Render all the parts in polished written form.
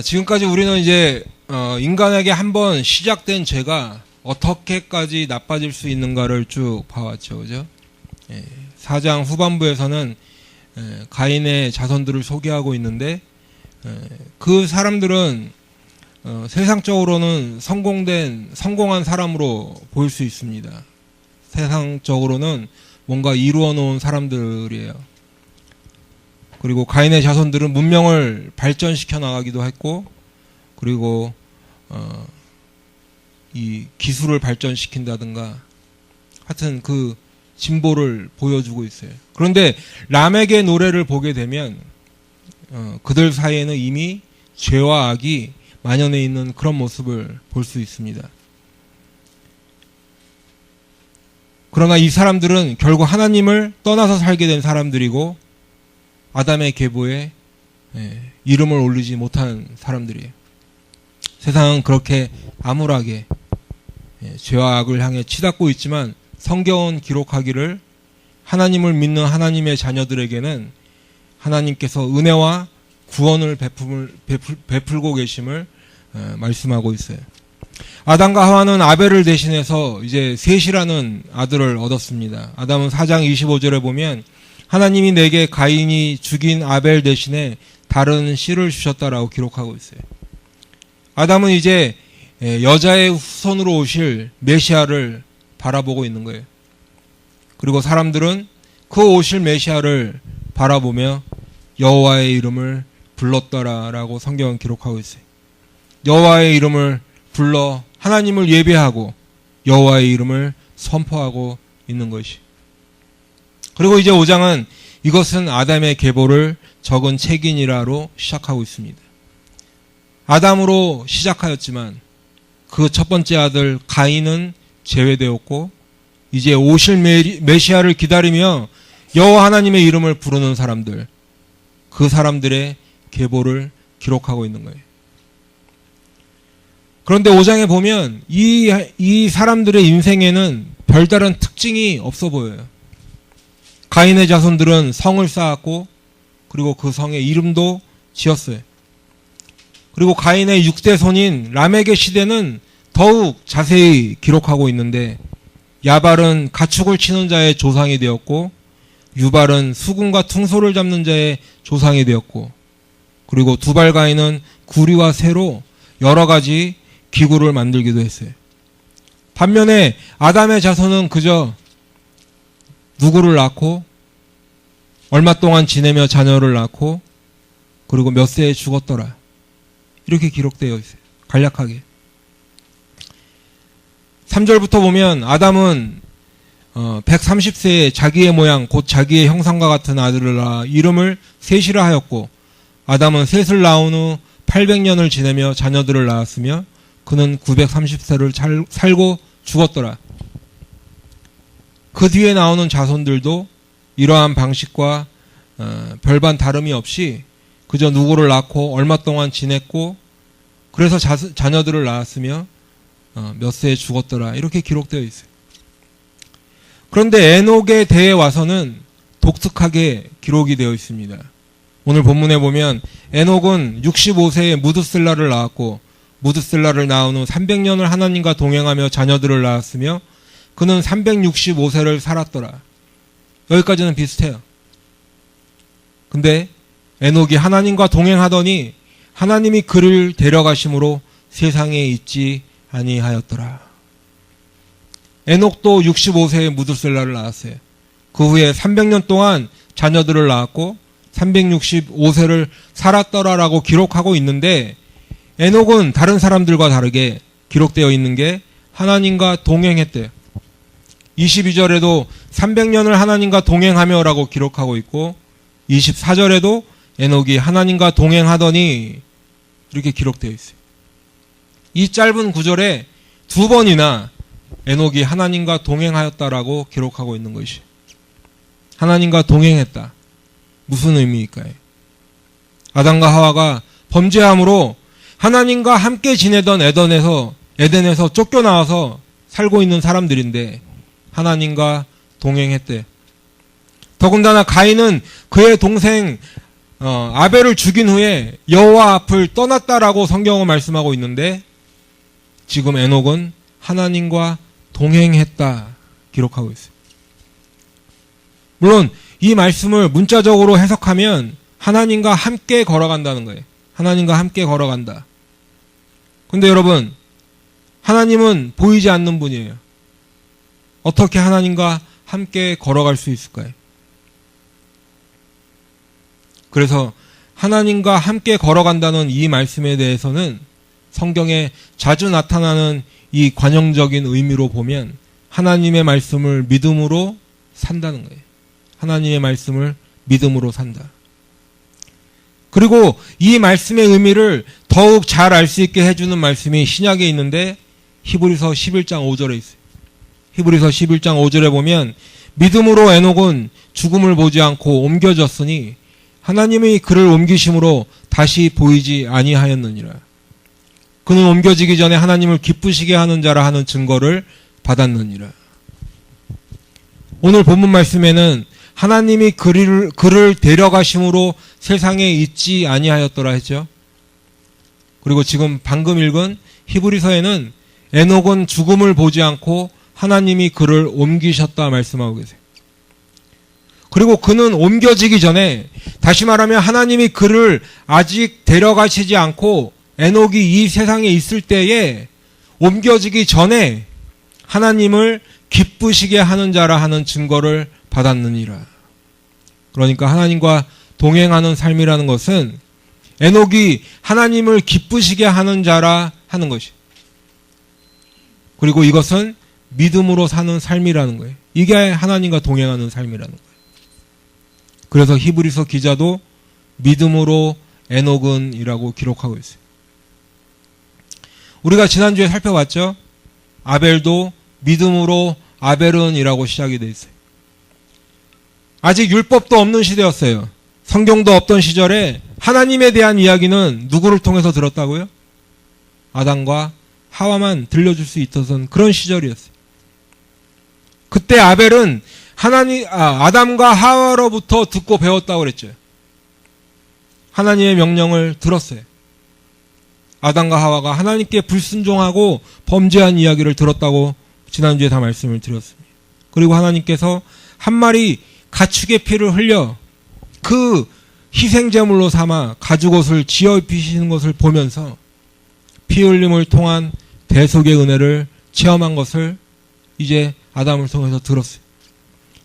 지금까지 우리는 이제 인간에게 한번 시작된 죄가 어떻게까지 나빠질 수 있는가를 쭉 봐왔죠, 그죠? 4장 후반부에서는 가인의 자손들을 소개하고 있는데 그 사람들은 세상적으로는 성공한 사람으로 보일 수 있습니다. 세상적으로는 뭔가 이루어 놓은 사람들이에요. 그리고 가인의 자손들은 문명을 발전시켜 나가기도 했고, 그리고 이 기술을 발전시킨다든가, 하여튼 그 진보를 보여주고 있어요. 그런데 람에게 노래를 보게 되면 그들 사이에는 이미 죄와 악이 만연해 있는 그런 모습을 볼 수 있습니다. 그러나 이 사람들은 결국 하나님을 떠나서 살게 된 사람들이고 아담의 계보에 이름을 올리지 못한 사람들이에요. 세상은 그렇게 암울하게 죄와 악을 향해 치닫고 있지만 성경은 기록하기를 하나님을 믿는 하나님의 자녀들에게는 하나님께서 은혜와 구원을 베풀고 계심을 말씀하고 있어요. 아담과 하와는 아벨을 대신해서 이제 셋이라는 아들을 얻었습니다. 아담은 4장 25절에 보면 하나님이 내게 가인이 죽인 아벨 대신에 다른 씨를 주셨다라고 기록하고 있어요. 아담은 이제 여자의 후손으로 오실 메시아를 바라보고 있는 거예요. 그리고 사람들은 그 오실 메시아를 바라보며 여호와의 이름을 불렀더라라고 성경은 기록하고 있어요. 여호와의 이름을 불러 하나님을 예배하고 여호와의 이름을 선포하고 있는 것이. 그리고 이제 5장은 이것은 아담의 계보를 적은 책이니라로 시작하고 있습니다. 아담으로 시작하였지만 그 첫 번째 아들 가인은 제외되었고 이제 오실 메시아를 기다리며 여호와 하나님의 이름을 부르는 사람들, 그 사람들의 계보를 기록하고 있는 거예요. 그런데 5장에 보면 이 사람들의 인생에는 별다른 특징이 없어 보여요. 가인의 자손들은 성을 쌓았고 그리고 그 성에 이름도 지었어요. 그리고 가인의 6대 손인 람에게 시대는 더욱 자세히 기록하고 있는데 야발은 가축을 치는 자의 조상이 되었고 유발은 수금과 퉁소를 잡는 자의 조상이 되었고 그리고 두발 가인은 구리와 새로 여러 가지 기구를 만들기도 했어요. 반면에 아담의 자손은 그저 누구를 낳고 얼마 동안 지내며 자녀를 낳고 그리고 몇 세에 죽었더라. 이렇게 기록되어 있어요. 간략하게. 3절부터 보면 아담은 130세에 자기의 모양 곧 자기의 형상과 같은 아들을 낳아 이름을 셋이라 하였고 아담은 셋을 낳은 후 800년을 지내며 자녀들을 낳았으며 그는 930세를 살고 죽었더라. 그 뒤에 나오는 자손들도 이러한 방식과 별반 다름이 없이 그저 누구를 낳고 얼마 동안 지냈고 그래서 자녀들을 낳았으며 몇 세에 죽었더라. 이렇게 기록되어 있어요. 그런데 에녹에 대해 와서는 독특하게 기록이 되어 있습니다. 오늘 본문에 보면 에녹은 65세에 무드셀라를 낳았고 무드셀라를 낳은 후 300년을 하나님과 동행하며 자녀들을 낳았으며 그는 365세를 살았더라. 여기까지는 비슷해요. 근데 에녹이 하나님과 동행하더니 하나님이 그를 데려가심으로 세상에 있지 아니하였더라. 에녹도 65세에 무드셀라를 낳았어요. 그 후에 300년 동안 자녀들을 낳았고 365세를 살았더라라고 기록하고 있는데 에녹은 다른 사람들과 다르게 기록되어 있는 게 하나님과 동행했대요. 22절에도 300년을 하나님과 동행하며라고 기록하고 있고 24절에도 에녹이 하나님과 동행하더니 이렇게 기록되어 있어요. 이 짧은 구절에 두 번이나 에녹이 하나님과 동행하였다라고 기록하고 있는 것이. 하나님과 동행했다. 무슨 의미일까요? 아담과 하와가 범죄함으로 하나님과 함께 지내던 에덴에서 쫓겨나와서 살고 있는 사람들인데 하나님과 동행했대. 더군다나 가인은 그의 동생 아벨을 죽인 후에 여호와 앞을 떠났다라고 성경은 말씀하고 있는데 지금 에녹은 하나님과 동행했다 기록하고 있어요. 물론 이 말씀을 문자적으로 해석하면 하나님과 함께 걸어간다는 거예요. 하나님과 함께 걸어간다. 근데 여러분, 하나님은 보이지 않는 분이에요. 어떻게 하나님과 함께 걸어갈 수 있을까요? 그래서 하나님과 함께 걸어간다는 이 말씀에 대해서는 성경에 자주 나타나는 이 관용적인 의미로 보면 하나님의 말씀을 믿음으로 산다는 거예요. 하나님의 말씀을 믿음으로 산다. 그리고 이 말씀의 의미를 더욱 잘 알 수 있게 해주는 말씀이 신약에 있는데 히브리서 11장 5절에 있어요. 히브리서 11장 5절에 보면 믿음으로 에녹은 죽음을 보지 않고 옮겨졌으니 하나님의 그를 옮기심으로 다시 보이지 아니하였느니라. 그는 옮겨지기 전에 하나님을 기쁘시게 하는 자라 하는 증거를 받았느니라. 오늘 본문 말씀에는 하나님이 그를 데려가심으로 세상에 있지 아니하였더라 했죠. 그리고 지금 방금 읽은 히브리서에는 에녹은 죽음을 보지 않고 하나님이 그를 옮기셨다 말씀하고 계세요. 그리고 그는 옮겨지기 전에, 다시 말하면 하나님이 그를 아직 데려가시지 않고 에녹이 이 세상에 있을 때에 옮겨지기 전에 하나님을 기쁘시게 하는 자라 하는 증거를 받았느니라. 그러니까 하나님과 동행하는 삶이라는 것은 에녹이 하나님을 기쁘시게 하는 자라 하는 것이. 그리고 이것은 믿음으로 사는 삶이라는 거예요. 이게 하나님과 동행하는 삶이라는 거예요. 그래서 히브리서 기자도 믿음으로 에녹은 이라고 기록하고 있어요. 우리가 지난주에 살펴봤죠? 아벨도 믿음으로 아벨은 이라고 시작이 돼 있어요. 아직 율법도 없는 시대였어요. 성경도 없던 시절에 하나님에 대한 이야기는 누구를 통해서 들었다고요? 아담과 하와만 들려줄 수 있었던 그런 시절이었어요. 그때 아벨은 아담과 하와로부터 듣고 배웠다고 그랬죠. 하나님의 명령을 들었어요. 아담과 하와가 하나님께 불순종하고 범죄한 이야기를 들었다고 지난주에 다 말씀을 드렸습니다. 그리고 하나님께서 한 마리 가축의 피를 흘려 그 희생제물로 삼아 가죽옷을 지어 입히시는 것을 보면서 피 흘림을 통한 대속의 은혜를 체험한 것을 이제 아담을 통해서 들었어요.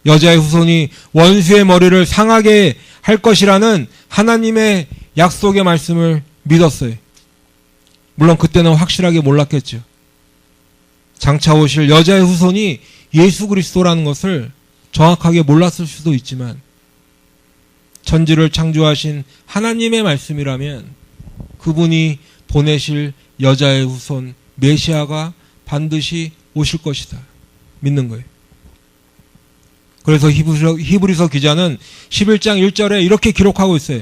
여자의 후손이 원수의 머리를 상하게 할 것이라는 하나님의 약속의 말씀을 믿었어요. 물론 그때는 확실하게 몰랐겠죠. 장차 오실 여자의 후손이 예수 그리스도라는 것을 정확하게 몰랐을 수도 있지만 천지를 창조하신 하나님의 말씀이라면 그분이 보내실 여자의 후손 메시아가 반드시 오실 것이다. 믿는 거예요. 그래서 히브리서 기자는 11장 1절에 이렇게 기록하고 있어요.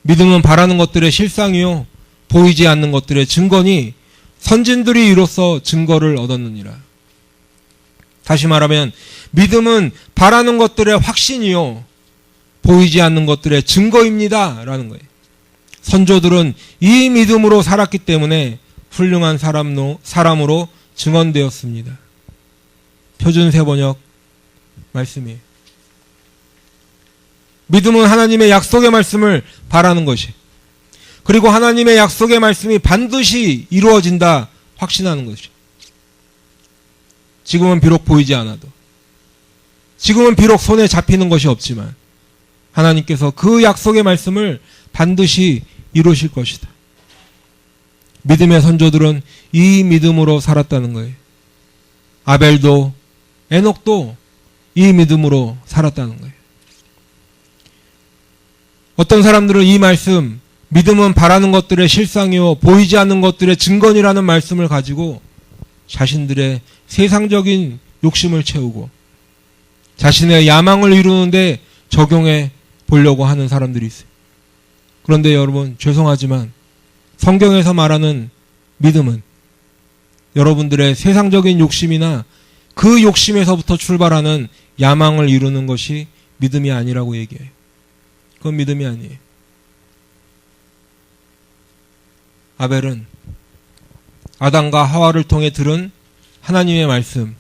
믿음은 바라는 것들의 실상이요 보이지 않는 것들의 증거니 선진들이 이로써 증거를 얻었느니라. 다시 말하면 믿음은 바라는 것들의 확신이요 보이지 않는 것들의 증거입니다 라는 거예요. 선조들은 이 믿음으로 살았기 때문에 훌륭한 사람으로 증언되었습니다. 표준세번역 말씀이에요. 믿음은 하나님의 약속의 말씀을 바라는 것이, 그리고 하나님의 약속의 말씀이 반드시 이루어진다 확신하는 것이. 지금은 비록 보이지 않아도, 지금은 비록 손에 잡히는 것이 없지만 하나님께서 그 약속의 말씀을 반드시 이루실 것이다. 믿음의 선조들은 이 믿음으로 살았다는 거예요. 아벨도 에녹도 이 믿음으로 살았다는 거예요. 어떤 사람들은 이 말씀, 믿음은 바라는 것들의 실상이요 보이지 않는 것들의 증거니라는 말씀을 가지고 자신들의 세상적인 욕심을 채우고 자신의 야망을 이루는데 적용해 보려고 하는 사람들이 있어요. 그런데 여러분, 죄송하지만 성경에서 말하는 믿음은 여러분들의 세상적인 욕심이나 그 욕심에서부터 출발하는 야망을 이루는 것이 믿음이 아니라고 얘기해요. 그건 믿음이 아니에요. 아벨은 아담과 하와를 통해 들은 하나님의 말씀,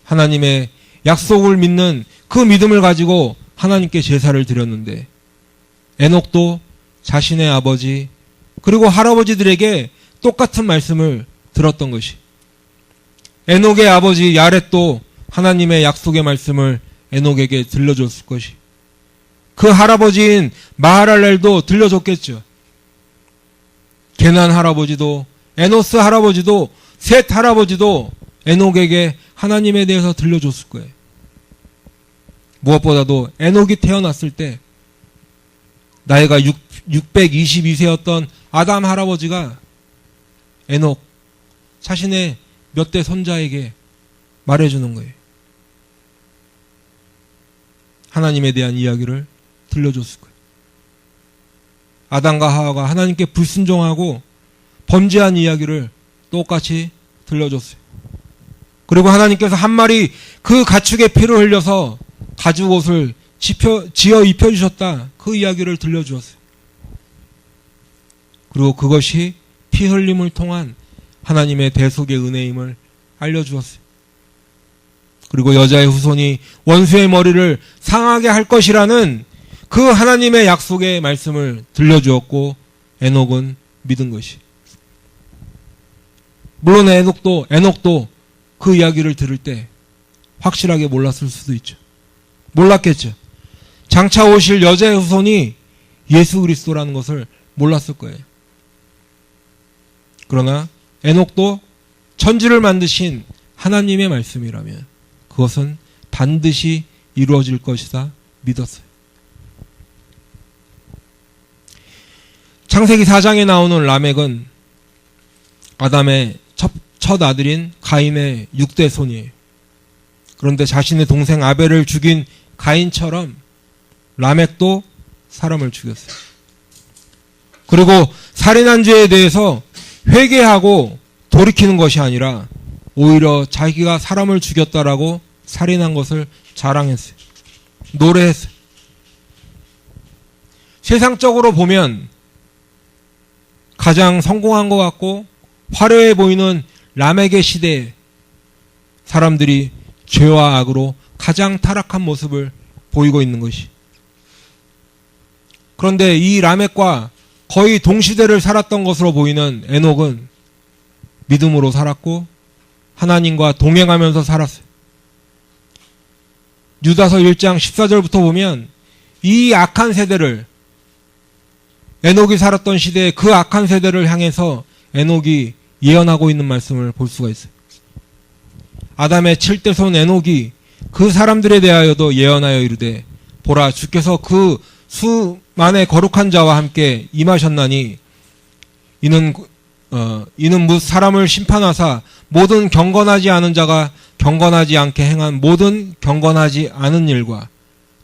하나님의 약속을 믿는 그 믿음을 가지고 하나님께 제사를 드렸는데, 에녹도 자신의 아버지 그리고 할아버지들에게 똑같은 말씀을 들었던 것이, 에녹의 아버지 야렛도 하나님의 약속의 말씀을 에녹에게 들려줬을 것이, 그 할아버지인 마하랄렐도 들려줬겠죠. 게난 할아버지도, 에노스 할아버지도, 셋 할아버지도 에녹에게 하나님에 대해서 들려줬을 거예요. 무엇보다도 에녹이 태어났을 때 나이가 622세였던 아담 할아버지가 에녹 자신의 몇 대 손자에게 말해주는 거예요. 하나님에 대한 이야기를 들려줬을 거예요. 아담과 하와가 하나님께 불순종하고 범죄한 이야기를 똑같이 들려줬어요. 그리고 하나님께서 한 마리 그 가축의 피를 흘려서 가죽 옷을 지어 입혀주셨다, 그 이야기를 들려주었어요. 그리고 그것이 피 흘림을 통한 하나님의 대속의 은혜임을 알려주었어요. 그리고 여자의 후손이 원수의 머리를 상하게 할 것이라는 그 하나님의 약속의 말씀을 들려주었고, 에녹은 믿은 것이. 물론 에녹도 그 이야기를 들을 때 확실하게 몰랐을 수도 있죠. 몰랐겠죠. 장차 오실 여자의 후손이 예수 그리스도라는 것을 몰랐을 거예요. 그러나 에녹도 천지를 만드신 하나님의 말씀이라면 그것은 반드시 이루어질 것이다 믿었어요. 창세기 4장에 나오는 라멕은 아담의 첫 아들인 가인의 6대 손이에요. 그런데 자신의 동생 아벨을 죽인 가인처럼 라멕도 사람을 죽였어요. 그리고 살인한 죄에 대해서 회개하고 돌이키는 것이 아니라 오히려 자기가 사람을 죽였다라고 살인한 것을 자랑했어요. 노래했어요. 세상적으로 보면 가장 성공한 것 같고 화려해 보이는 라멕의 시대에 사람들이 죄와 악으로 가장 타락한 모습을 보이고 있는 것이. 그런데 이 라멕과 거의 동시대를 살았던 것으로 보이는 에녹은 믿음으로 살았고 하나님과 동행하면서 살았어요. 유다서 1장 14절부터 보면 이 악한 세대를, 에녹이 살았던 시대의 그 악한 세대를 향해서 에녹이 예언하고 있는 말씀을 볼 수가 있어요. 아담의 7대 손 에녹이 그 사람들에 대하여도 예언하여 이르되, 보라, 주께서 그 수만의 거룩한 자와 함께 임하셨나니 이는 무 사람을 심판하사 모든 경건하지 않은 자가 경건하지 않게 행한 모든 경건하지 않은 일과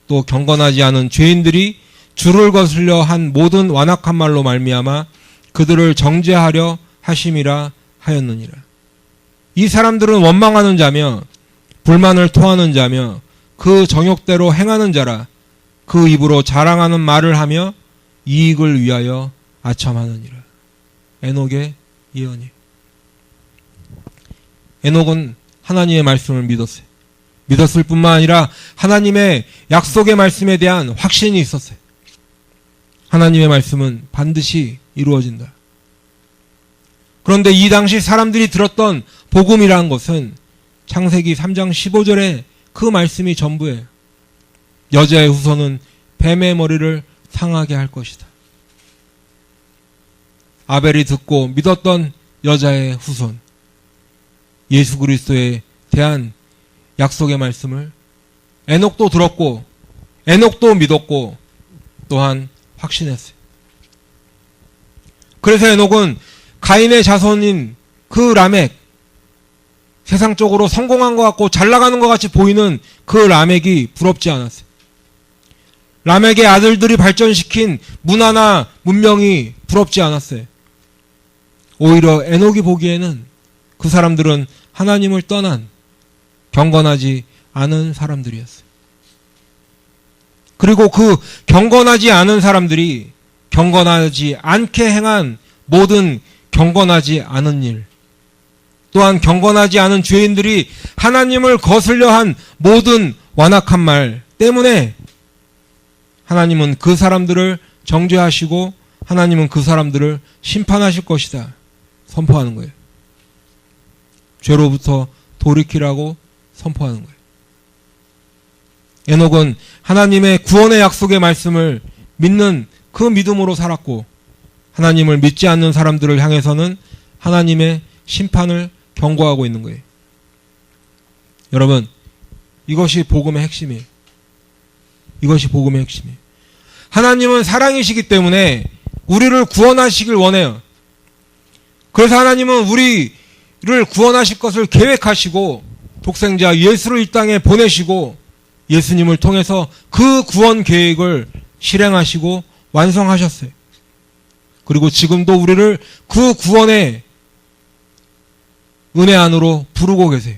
또 경건하지 않은 죄인들이 주를 거슬려 한 모든 완악한 말로 말미암아 그들을 정죄하려 하심이라 하였느니라. 이 사람들은 원망하는 자며 불만을 토하는 자며 그 정욕대로 행하는 자라. 그 입으로 자랑하는 말을 하며 이익을 위하여 아첨하느니라. 에녹의 예언이. 에녹은 하나님의 말씀을 믿었어요. 믿었을 뿐만 아니라 하나님의 약속의 말씀에 대한 확신이 있었어요. 하나님의 말씀은 반드시 이루어진다. 그런데 이 당시 사람들이 들었던 복음이라는 것은 창세기 3장 15절에 그 말씀이 전부예요. 여자의 후손은 뱀의 머리를 상하게 할 것이다. 아벨이 듣고 믿었던 여자의 후손, 예수 그리스도에 대한 약속의 말씀을 에녹도 들었고 에녹도 믿었고 또한 확신했어요. 그래서 에녹은 가인의 자손인 그 라멕, 세상적으로 성공한 것 같고 잘 나가는 것 같이 보이는 그 라멕이 부럽지 않았어요. 라멕의 아들들이 발전시킨 문화나 문명이 부럽지 않았어요. 오히려 에녹이 보기에는 그 사람들은 하나님을 떠난 경건하지 않은 사람들이었어요. 그리고 그 경건하지 않은 사람들이 경건하지 않게 행한 모든 경건하지 않은 일, 또한 경건하지 않은 죄인들이 하나님을 거슬려 한 모든 완악한 말 때문에 하나님은 그 사람들을 정죄하시고 하나님은 그 사람들을 심판하실 것이다 선포하는 거예요. 죄로부터 돌이키라고 선포하는 거예요. 에녹은 하나님의 구원의 약속의 말씀을 믿는 그 믿음으로 살았고, 하나님을 믿지 않는 사람들을 향해서는 하나님의 심판을 경고하고 있는 거예요. 여러분, 이것이 복음의 핵심이에요. 이것이 복음의 핵심이에요. 하나님은 사랑이시기 때문에 우리를 구원하시길 원해요. 그래서 하나님은 우리를 구원하실 것을 계획하시고 독생자 예수를 이 땅에 보내시고 예수님을 통해서 그 구원 계획을 실행하시고 완성하셨어요. 그리고 지금도 우리를 그 구원의 은혜 안으로 부르고 계세요.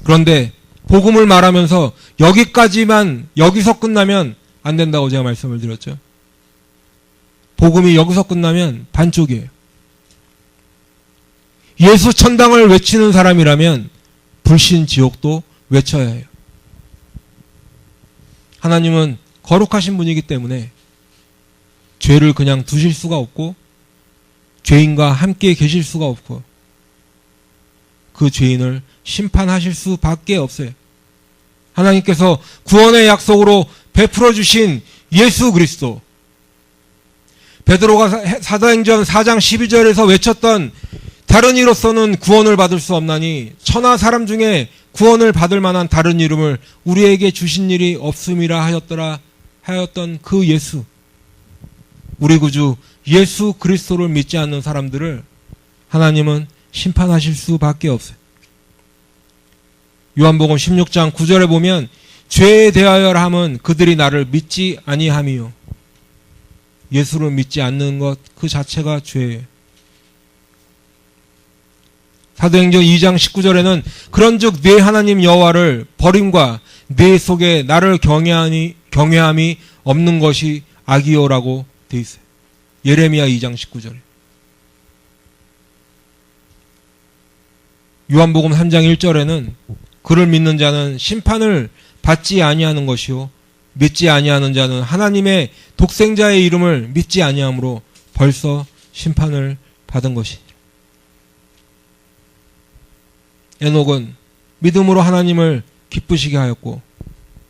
그런데 복음을 말하면서 여기서 끝나면 안 된다고 제가 말씀을 드렸죠. 복음이 여기서 끝나면 반쪽이에요. 예수 천당을 외치는 사람이라면 불신 지옥도 외쳐야 해요. 하나님은 거룩하신 분이기 때문에 죄를 그냥 두실 수가 없고 죄인과 함께 계실 수가 없고 그 죄인을 심판하실 수밖에 없어요. 하나님께서 구원의 약속으로 베풀어 주신 예수 그리스도, 베드로가 사도행전 4장 12절에서 외쳤던 다른 이로서는 구원을 받을 수 없나니 천하 사람 중에 구원을 받을 만한 다른 이름을 우리에게 주신 일이 없음이라 하였던 그 예수, 우리 구주 예수 그리스도를 믿지 않는 사람들을 하나님은 심판하실 수밖에 없어요. 요한복음 16장 9절에 보면 죄에 대하여라 함은 그들이 나를 믿지 아니함이요. 예수를 믿지 않는 것 그 자체가 죄예요. 사도행전 2장 19절에는 그런즉 네 하나님 여호와를 버림과 네 속에 나를 경외함이 없는 것이 악이요라고 돼 있어요. 예레미야 2장 19절에. 요한복음 3장 1절에는 그를 믿는 자는 심판을 받지 아니하는 것이요 믿지 아니하는 자는 하나님의 독생자의 이름을 믿지 아니함으로 벌써 심판을 받은 것이니라. 에녹은 믿음으로 하나님을 기쁘시게 하였고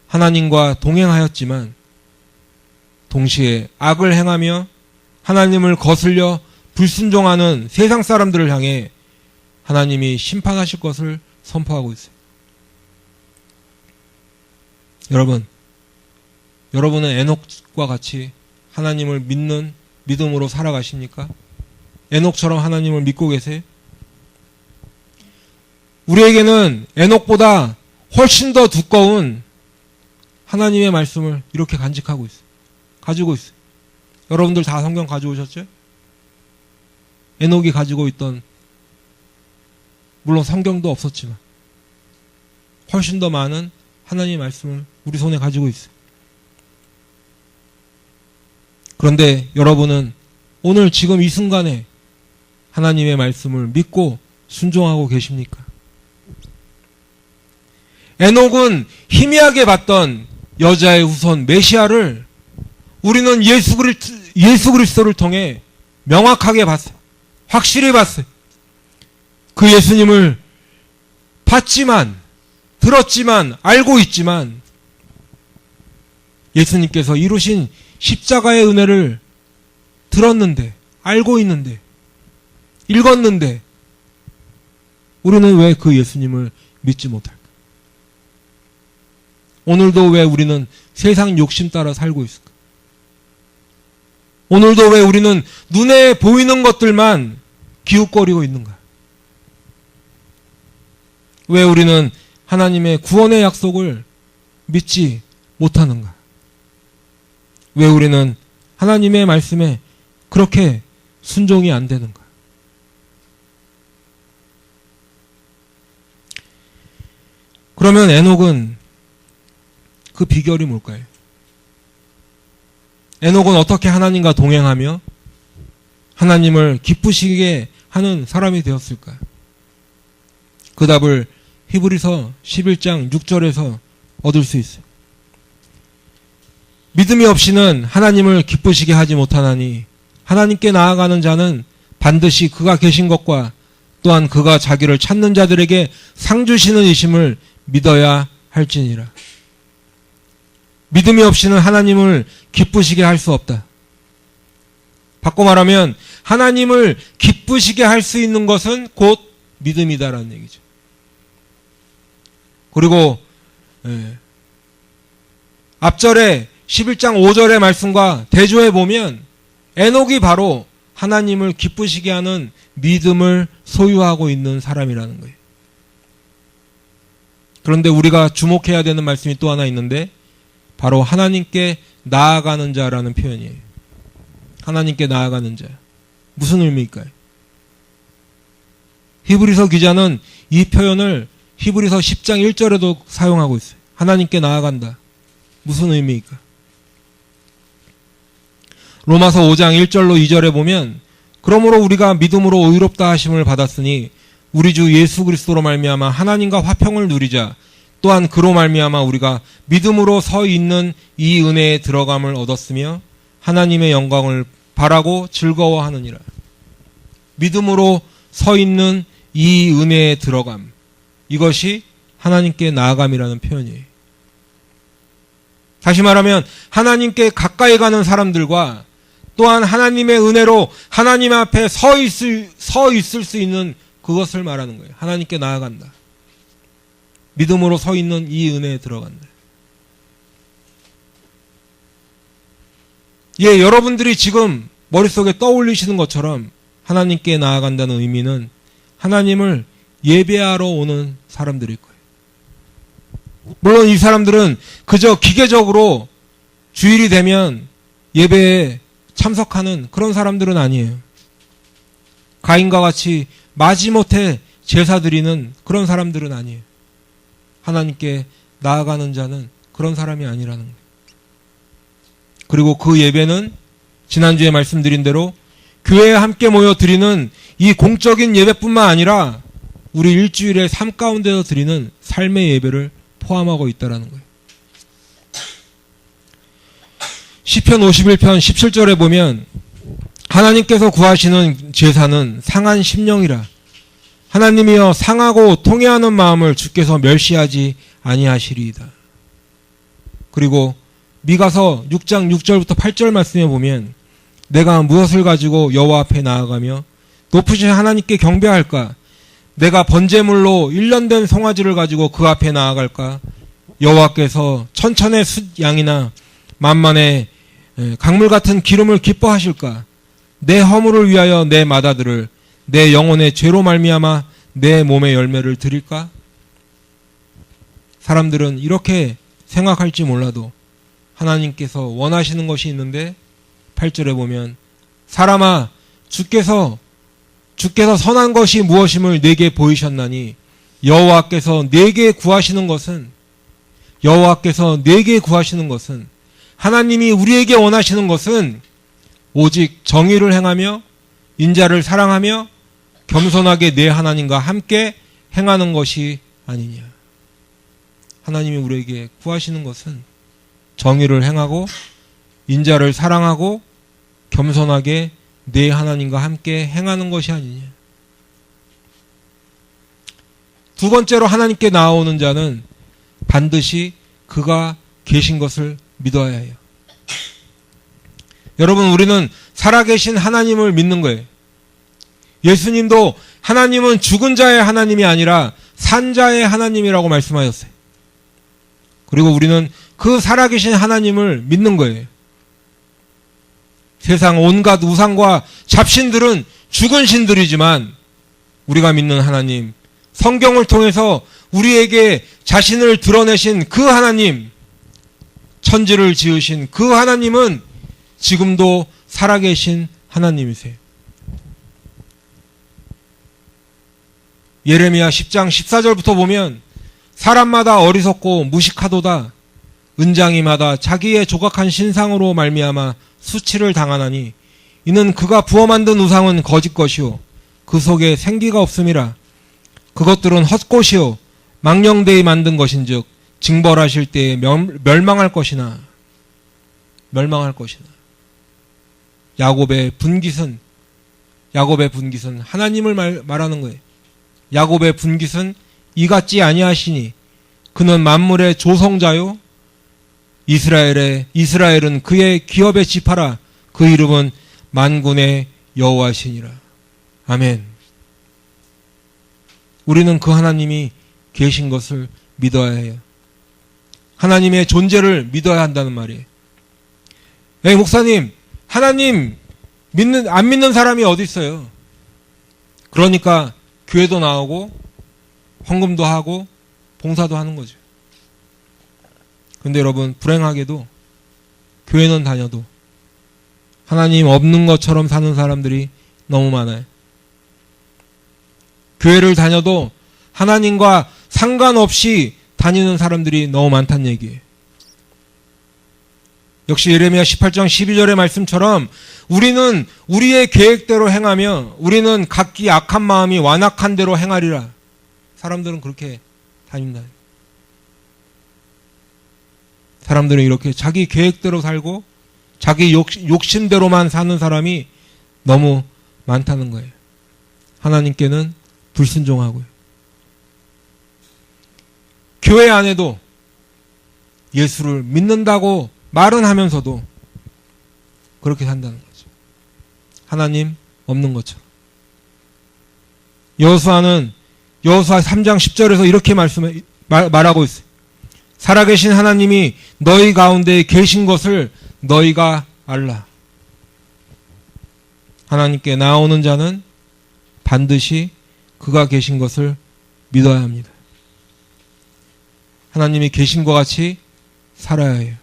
하나님과 동행하였지만 동시에 악을 행하며 하나님을 거슬려 불순종하는 세상 사람들을 향해 하나님이 심판하실 것을 선포하고 있어요. 여러분은 에녹과 같이 하나님을 믿는 믿음으로 살아가십니까? 에녹처럼 하나님을 믿고 계세요? 우리에게는 에녹보다 훨씬 더 두꺼운 하나님의 말씀을 이렇게 간직하고 있어요. 가지고 있어요. 여러분들 다 성경 가져오셨죠? 에녹이 가지고 있던, 물론 성경도 없었지만 훨씬 더 많은 하나님의 말씀을 우리 손에 가지고 있어요. 그런데 여러분은 오늘 지금 이 순간에 하나님의 말씀을 믿고 순종하고 계십니까? 에녹은 희미하게 봤던 여자의 후손 메시아를 우리는 예수 그리스도를 통해 명확하게 봤어요. 확실히 봤어요. 그 예수님을 봤지만, 들었지만, 알고 있지만 예수님께서 이루신 십자가의 은혜를 들었는데, 알고 있는데, 읽었는데 우리는 왜 그 예수님을 믿지 못할까? 오늘도 왜 우리는 세상 욕심 따라 살고 있을까? 오늘도 왜 우리는 눈에 보이는 것들만 기웃거리고 있는가? 왜 우리는 하나님의 구원의 약속을 믿지 못하는가? 왜 우리는 하나님의 말씀에 그렇게 순종이 안 되는가? 그러면 에녹은 그 비결이 뭘까요? 에녹은 어떻게 하나님과 동행하며 하나님을 기쁘시게 하는 사람이 되었을까? 그 답을 히브리서 11장 6절에서 얻을 수 있어요. 믿음이 없이는 하나님을 기쁘시게 하지 못하나니 하나님께 나아가는 자는 반드시 그가 계신 것과 또한 그가 자기를 찾는 자들에게 상 주시는 이심을 믿어야 할지니라. 믿음이 없이는 하나님을 기쁘시게 할 수 없다. 바꿔 말하면 하나님을 기쁘시게 할 수 있는 것은 곧 믿음이다라는 얘기죠. 그리고 앞절에 11장 5절의 말씀과 대조해 보면 에녹이 바로 하나님을 기쁘시게 하는 믿음을 소유하고 있는 사람이라는 거예요. 그런데 우리가 주목해야 되는 말씀이 또 하나 있는데 바로 하나님께 나아가는 자라는 표현이에요. 하나님께 나아가는 자. 무슨 의미일까요? 히브리서 기자는 이 표현을 히브리서 10장 1절에도 사용하고 있어요. 하나님께 나아간다. 무슨 의미일까? 로마서 5장 1절로 2절에 보면 그러므로 우리가 믿음으로 의롭다 하심을 받았으니 우리 주 예수 그리스도로 말미암아 하나님과 화평을 누리자. 또한 그로 말미암아 우리가 믿음으로 서 있는 이 은혜에 들어감을 얻었으며 하나님의 영광을 바라고 즐거워하느니라. 믿음으로 서 있는 이 은혜에 들어감. 이것이 하나님께 나아감이라는 표현이에요. 다시 말하면 하나님께 가까이 가는 사람들과 또한 하나님의 은혜로 하나님 앞에 서 있을 수 있는 그것을 말하는 거예요. 하나님께 나아간다. 믿음으로 서 있는 이 은혜에 들어간다. 예, 여러분들이 지금 머릿속에 떠올리시는 것처럼 하나님께 나아간다는 의미는 하나님을 예배하러 오는 사람들일 거예요. 물론 이 사람들은 그저 기계적으로 주일이 되면 예배에 참석하는 그런 사람들은 아니에요. 가인과 같이 마지못해 제사 드리는 그런 사람들은 아니에요. 하나님께 나아가는 자는 그런 사람이 아니라는 거예요. 그리고 그 예배는 지난주에 말씀드린 대로 교회에 함께 모여 드리는 이 공적인 예배뿐만 아니라 우리 일주일의 삶 가운데서 드리는 삶의 예배를 포함하고 있다는 거예요. 시편 51편 17절에 보면 하나님께서 구하시는 제사는 상한 심령이라. 하나님이여 상하고 통회하는 마음을 주께서 멸시하지 아니하시리이다. 그리고 미가서 6장 6절부터 8절 말씀에 보면 내가 무엇을 가지고 여호와 앞에 나아가며 높으신 하나님께 경배할까? 내가 번제물로 1년 된 송아지를 가지고 그 앞에 나아갈까? 여호와께서 천천의 숫 양이나 만만의 강물 같은 기름을 기뻐하실까? 내 허물을 위하여 내 마다들을 내 영혼의 죄로 말미암아 내 몸의 열매를 드릴까? 사람들은 이렇게 생각할지 몰라도 하나님께서 원하시는 것이 있는데 8절에 보면 사람아 주께서 선한 것이 무엇임을 내게 보이셨나니 여호와께서 내게 구하시는 것은 하나님이 우리에게 원하시는 것은 오직 정의를 행하며 인자를 사랑하며 겸손하게 내 하나님과 함께 행하는 것이 아니냐. 하나님이 우리에게 구하시는 것은 정의를 행하고 인자를 사랑하고 겸손하게 내 하나님과 함께 행하는 것이 아니냐. 두 번째로 하나님께 나아오는 자는 반드시 그가 계신 것을 믿어야 해요. 여러분, 우리는 살아계신 하나님을 믿는 거예요. 예수님도 하나님은 죽은 자의 하나님이 아니라 산 자의 하나님이라고 말씀하셨어요. 그리고 우리는 그 살아계신 하나님을 믿는 거예요. 세상 온갖 우상과 잡신들은 죽은 신들이지만 우리가 믿는 하나님, 성경을 통해서 우리에게 자신을 드러내신 그 하나님, 천지를 지으신 그 하나님은 지금도 살아계신 하나님이세요. 예레미야 10장 14절부터 보면 사람마다 어리석고 무식하도다. 은장이마다 자기의 조각한 신상으로 말미암아 수치를 당하나니 이는 그가 부어 만든 우상은 거짓 것이요 그 속에 생기가 없음이라. 그것들은 헛것이요 망령되이 만든 것인즉 징벌하실 때에 멸망할 것이나. 야곱의 분깃은 하나님을 말하는 거예요. 야곱의 분깃은 이같지 아니하시니 그는 만물의 조성자요 이스라엘은 그의 기업의 지파라. 그 이름은 만군의 여호와시니라. 아멘. 우리는 그 하나님이 계신 것을 믿어야 해요. 하나님의 존재를 믿어야 한다는 말이에요. 목사님, 하나님 안 믿는 사람이 어디 있어요? 그러니까 교회도 나오고 헌금도 하고 봉사도 하는 거죠. 근데 여러분, 불행하게도 교회는 다녀도 하나님 없는 것처럼 사는 사람들이 너무 많아요. 교회를 다녀도 하나님과 상관없이 다니는 사람들이 너무 많다는 얘기예요. 역시 예레미야 18장 12절의 말씀처럼 우리는 우리의 계획대로 행하며 우리는 각기 악한 마음이 완악한 대로 행하리라. 사람들은 그렇게 다닙니다. 사람들은 이렇게 자기 계획대로 살고 자기 욕심대로만 사는 사람이 너무 많다는 거예요. 하나님께는 불순종하고요. 교회 안에도 예수를 믿는다고 말은 하면서도 그렇게 산다는 거죠. 하나님 없는 것처럼. 여호수아 3장 10절에서 이렇게 말하고 있어요. 살아계신 하나님이 너희 가운데 계신 것을 너희가 알라. 하나님께 나아오는 자는 반드시 그가 계신 것을 믿어야 합니다. 하나님이 계신 것 같이 살아야 해요.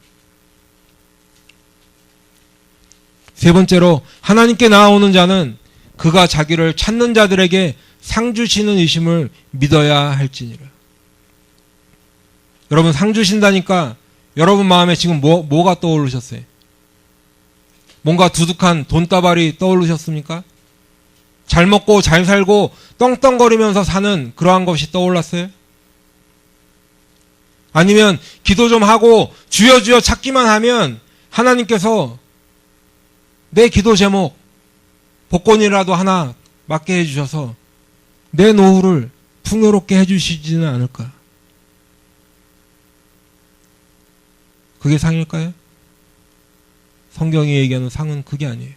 세 번째로, 하나님께 나아오는 자는 그가 자기를 찾는 자들에게 상 주시는 이심을 믿어야 할지니라. 여러분, 상 주신다니까 여러분 마음에 지금 뭐가 떠오르셨어요? 뭔가 두둑한 돈다발이 떠오르셨습니까? 잘 먹고 잘 살고 떵떵거리면서 사는 그러한 것이 떠올랐어요? 아니면 기도 좀 하고 주여 주여 찾기만 하면 하나님께서 내 기도 제목 복권이라도 하나 맞게 해주셔서 내 노후를 풍요롭게 해주시지는 않을까? 그게 상일까요? 성경이 얘기하는 상은 그게 아니에요.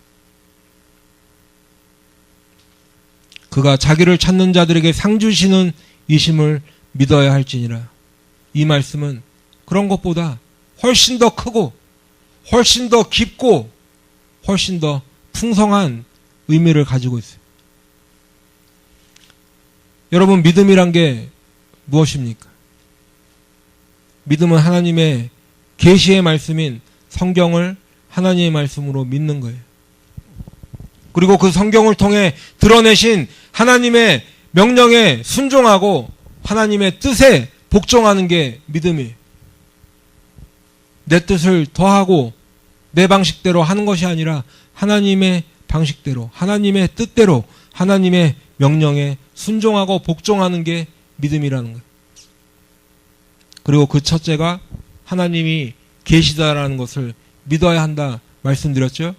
그가 자기를 찾는 자들에게 상 주시는 이심을 믿어야 할지니라. 이 말씀은 그런 것보다 훨씬 더 크고 훨씬 더 깊고 훨씬 더 풍성한 의미를 가지고 있어요. 여러분, 믿음이란 게 무엇입니까? 믿음은 하나님의 계시의 말씀인 성경을 하나님의 말씀으로 믿는 거예요. 그리고 그 성경을 통해 드러내신 하나님의 명령에 순종하고 하나님의 뜻에 복종하는 게 믿음이에요. 내 뜻을 더하고 내 방식대로 하는 것이 아니라 하나님의 방식대로, 하나님의 뜻대로, 하나님의 명령에 순종하고 복종하는 게 믿음이라는 거예요. 그리고 그 첫째가 하나님이 계시다라는 것을 믿어야 한다 말씀드렸죠.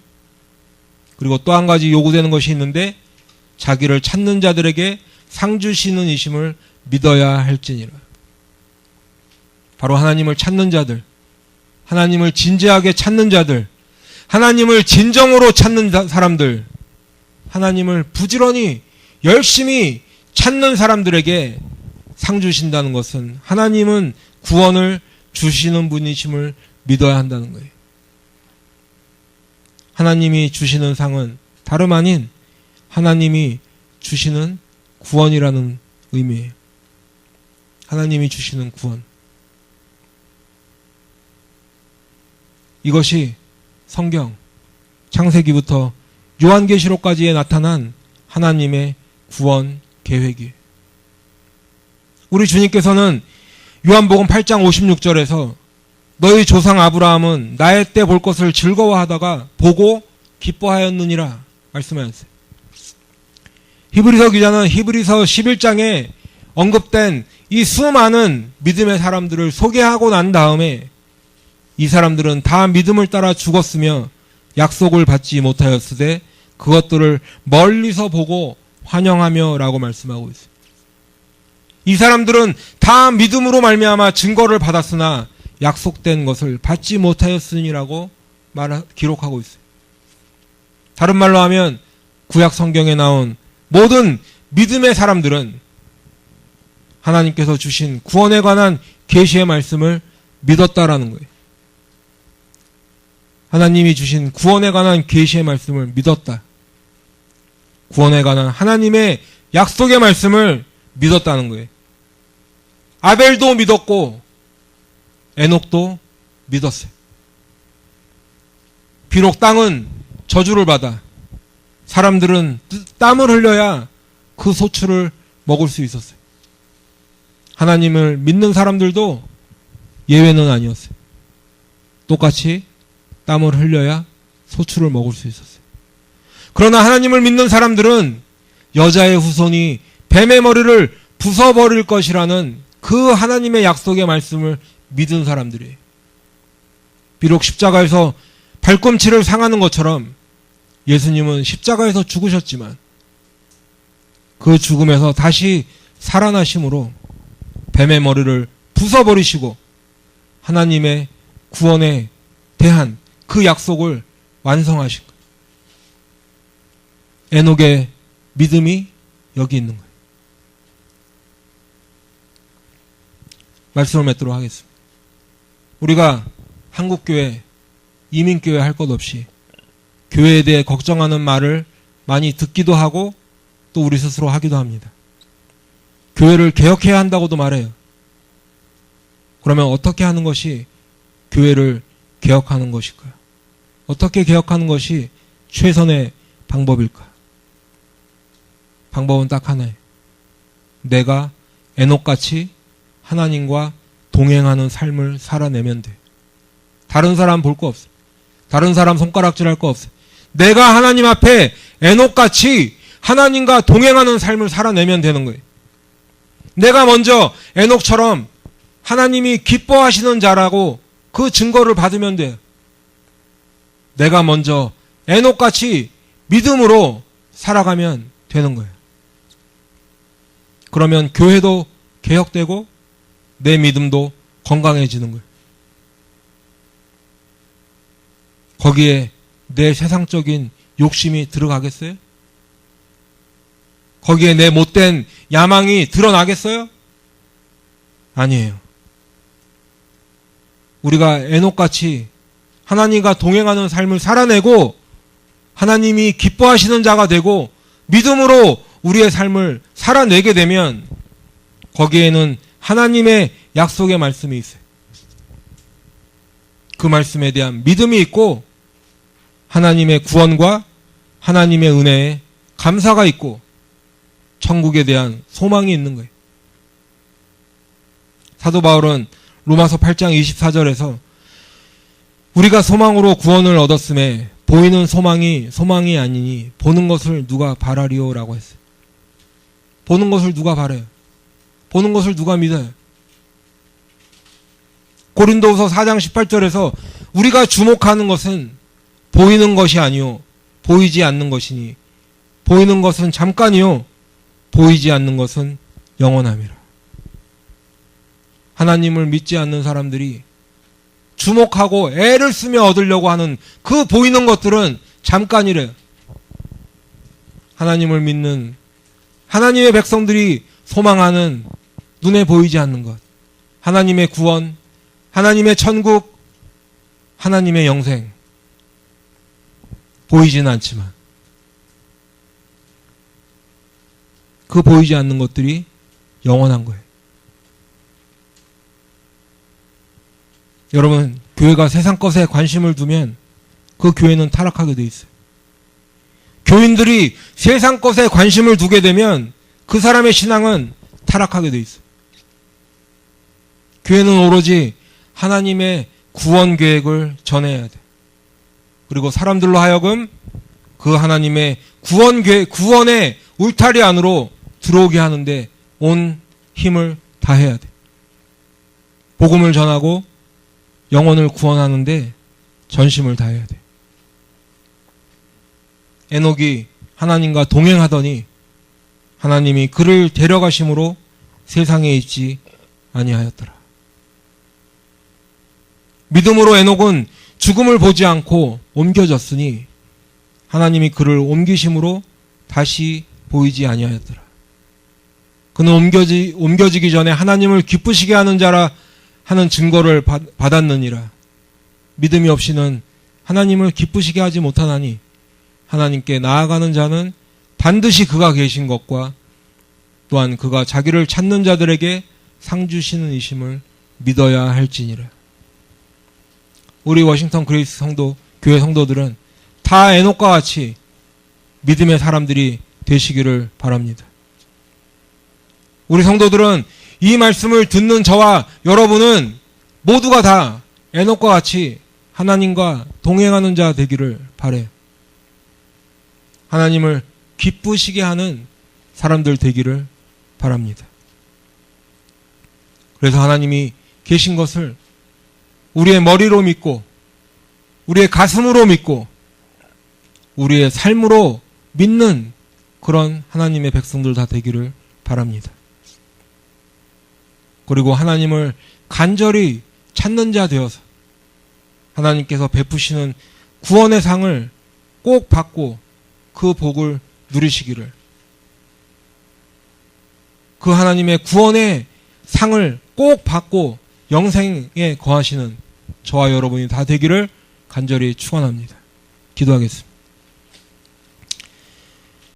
그리고 또 한 가지 요구되는 것이 있는데, 자기를 찾는 자들에게 상 주시는 이심을 믿어야 할지니라. 바로 하나님을 찾는 자들, 하나님을 진지하게 찾는 자들, 하나님을 진정으로 찾는 사람들, 하나님을 부지런히 열심히 찾는 사람들에게 상 주신다는 것은 하나님은 구원을 주시는 분이심을 믿어야 한다는 거예요. 하나님이 주시는 상은 다름 아닌 하나님이 주시는 구원이라는 의미예요. 하나님이 주시는 구원. 이것이 성경 창세기부터 요한계시록까지에 나타난 하나님의 구원 계획이에요. 우리 주님께서는 요한복음 8장 56절에서 너희 조상 아브라함은 나의 때 볼 것을 즐거워하다가 보고 기뻐하였느니라 말씀하셨어요. 히브리서 기자는 히브리서 11장에 언급된 이 수많은 믿음의 사람들을 소개하고 난 다음에 이 사람들은 다 믿음을 따라 죽었으며 약속을 받지 못하였으되 그것들을 멀리서 보고 환영하며 라고 말씀하고 있어요. 이 사람들은 다 믿음으로 말미암아 증거를 받았으나 약속된 것을 받지 못하였으니라고 기록하고 있어요. 다른 말로 하면 구약 성경에 나온 모든 믿음의 사람들은 하나님께서 주신 구원에 관한 계시의 말씀을 믿었다라는 거예요. 하나님이 주신 구원에 관한 계시의 말씀을 믿었다. 구원에 관한 하나님의 약속의 말씀을 믿었다는 거예요. 아벨도 믿었고 에녹도 믿었어요. 비록 땅은 저주를 받아 사람들은 땀을 흘려야 그 소출을 먹을 수 있었어요. 하나님을 믿는 사람들도 예외는 아니었어요. 똑같이 땀을 흘려야 소출을 먹을 수 있었어요. 그러나 하나님을 믿는 사람들은 여자의 후손이 뱀의 머리를 부숴버릴 것이라는 그 하나님의 약속의 말씀을 믿은 사람들이에요. 비록 십자가에서 발꿈치를 상하는 것처럼 예수님은 십자가에서 죽으셨지만 그 죽음에서 다시 살아나심으로 뱀의 머리를 부숴버리시고 하나님의 구원에 대한 그 약속을 완성하신 거예요. 에녹의 믿음이 여기 있는 거예요. 말씀을 맺도록 하겠습니다. 우리가 한국교회, 이민교회 할 것 없이 교회에 대해 걱정하는 말을 많이 듣기도 하고 또 우리 스스로 하기도 합니다. 교회를 개혁해야 한다고도 말해요. 그러면 어떻게 하는 것이 교회를 개혁하는 것일까요? 어떻게 개혁하는 것이 최선의 방법일까? 방법은 딱 하나예요. 내가 에녹같이 하나님과 동행하는 삶을 살아내면 돼. 다른 사람 볼 거 없어. 다른 사람 손가락질 할 거 없어. 내가 하나님 앞에 에녹같이 하나님과 동행하는 삶을 살아내면 되는 거예요. 내가 먼저 에녹처럼 하나님이 기뻐하시는 자라고 그 증거를 받으면 돼요. 내가 먼저 에녹같이 믿음으로 살아가면 되는 거예요. 그러면 교회도 개혁되고 내 믿음도 건강해지는 거예요. 거기에 내 세상적인 욕심이 들어가겠어요? 거기에 내 못된 야망이 드러나겠어요? 아니에요. 우리가 에녹같이 하나님과 동행하는 삶을 살아내고 하나님이 기뻐하시는 자가 되고 믿음으로 우리의 삶을 살아내게 되면 거기에는 하나님의 약속의 말씀이 있어요. 그 말씀에 대한 믿음이 있고 하나님의 구원과 하나님의 은혜에 감사가 있고 천국에 대한 소망이 있는 거예요. 사도 바울은 로마서 8장 24절에서 우리가 소망으로 구원을 얻었음에 보이는 소망이 아니니 보는 것을 누가 바라리오 라고 했어요. 보는 것을 누가 바라요? 보는 것을 누가 믿어요? 고린도후서 4장 18절에서 우리가 주목하는 것은 보이는 것이 아니요 보이지 않는 것이니 보이는 것은 잠깐이요 보이지 않는 것은 영원함이라. 하나님을 믿지 않는 사람들이 주목하고 애를 쓰며 얻으려고 하는 그 보이는 것들은 잠깐이래요. 하나님을 믿는 하나님의 백성들이 소망하는 눈에 보이지 않는 것, 하나님의 구원, 하나님의 천국, 하나님의 영생, 보이지는 않지만 그 보이지 않는 것들이 영원한 거예요. 여러분, 교회가 세상 것에 관심을 두면 그 교회는 타락하게 돼 있어요. 교인들이 세상 것에 관심을 두게 되면 그 사람의 신앙은 타락하게 돼 있어요. 교회는 오로지 하나님의 구원 계획을 전해야 돼. 그리고 사람들로 하여금 그 하나님의 구원의 울타리 안으로 들어오게 하는데 온 힘을 다해야 돼. 복음을 전하고 영혼을 구원하는데 전심을 다해야 돼. 에녹이 하나님과 동행하더니 하나님이 그를 데려가심으로 세상에 있지 아니하였더라. 믿음으로 에녹은 죽음을 보지 않고 옮겨졌으니 하나님이 그를 옮기심으로 다시 보이지 아니하였더라. 그는 옮겨지기 전에 하나님을 기쁘시게 하는 자라 하는 증거를 받았느니라. 믿음이 없이는 하나님을 기쁘시게 하지 못하나니 하나님께 나아가는 자는 반드시 그가 계신 것과 또한 그가 자기를 찾는 자들에게 상 주시는 이심을 믿어야 할지니라. 우리 워싱턴 그레이스 교회 성도들은 다 에녹과 같이 믿음의 사람들이 되시기를 바랍니다. 우리 성도들은 이 말씀을 듣는 저와 여러분은 모두가 다 에녹과 같이 하나님과 동행하는 자 되기를 바래요. 하나님을 기쁘시게 하는 사람들 되기를 바랍니다. 그래서 하나님이 계신 것을 우리의 머리로 믿고 우리의 가슴으로 믿고 우리의 삶으로 믿는 그런 하나님의 백성들 다 되기를 바랍니다. 그리고 하나님을 간절히 찾는 자 되어서 하나님께서 베푸시는 구원의 상을 꼭 받고 그 복을 누리시기를, 그 하나님의 구원의 상을 꼭 받고 영생에 거하시는 저와 여러분이 다 되기를 간절히 축원합니다. 기도하겠습니다.